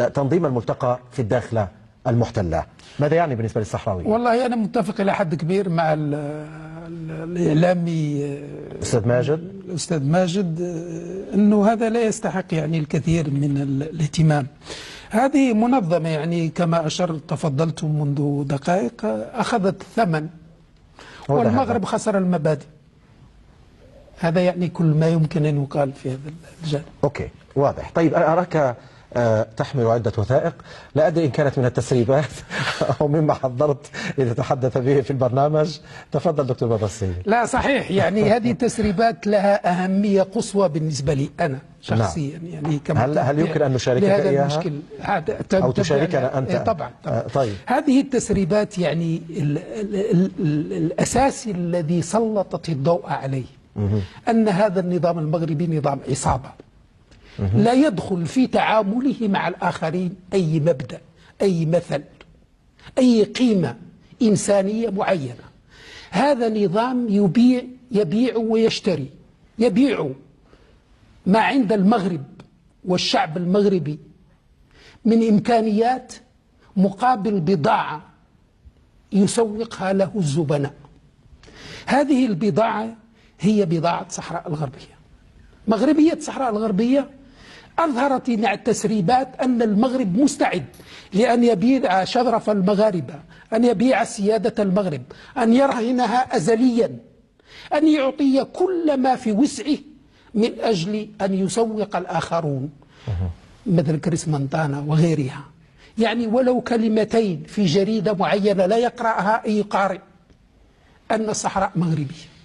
تنظيم الملتقى في الداخلة المحتلة. ماذا يعني بالنسبة للصحراوي؟ والله أنا متفق إلى حد كبير مع الإعلامي الأستاذ ماجد أنه هذا لا يستحق يعني الكثير من الاهتمام. هذه منظمة يعني كما أشرت تفضلتم منذ دقائق أخذت ثمن، والمغرب خسر المبادئ. هذا يعني كل ما يمكن أن يقال في هذا الجانب. أوكي، واضح. طيب أراك تحمل عدة وثائق، لا أدري إن كانت من التسريبات أو مما حضرت لتتحدث به في البرنامج. تفضل دكتور بدر السيد. لا صحيح، يعني هذه التسريبات لها أهمية قصوى بالنسبة لي أنا شخصيا. نعم. يعني كما هل يمكن أن نشاركك إياها أو تشاركنا أنت؟ طبعا. طيب. هذه التسريبات يعني الأساسي الذي سلطت الضوء عليه أن هذا النظام المغربي نظام عصابة لا يدخل في تعامله مع الآخرين أي مبدأ، أي مثل، أي قيمة إنسانية معينة. هذا نظام يبيع ويشتري، يبيع ما عند المغرب والشعب المغربي من إمكانيات مقابل بضاعة يسوقها له الزبناء. هذه البضاعة هي بضاعة صحراء الغربية. مغربية صحراء الغربية أظهرت التسريبات أن المغرب مستعد لأن يبيع شرف المغاربة، أن يبيع سيادة المغرب، أن يرهنها أزليا، أن يعطي كل ما في وسعه من أجل أن يسوق الآخرون مثل كريس مانطانا وغيرها. يعني ولو كلمتين في جريدة معينة لا يقرأها أي قارئ أن الصحراء مغربية.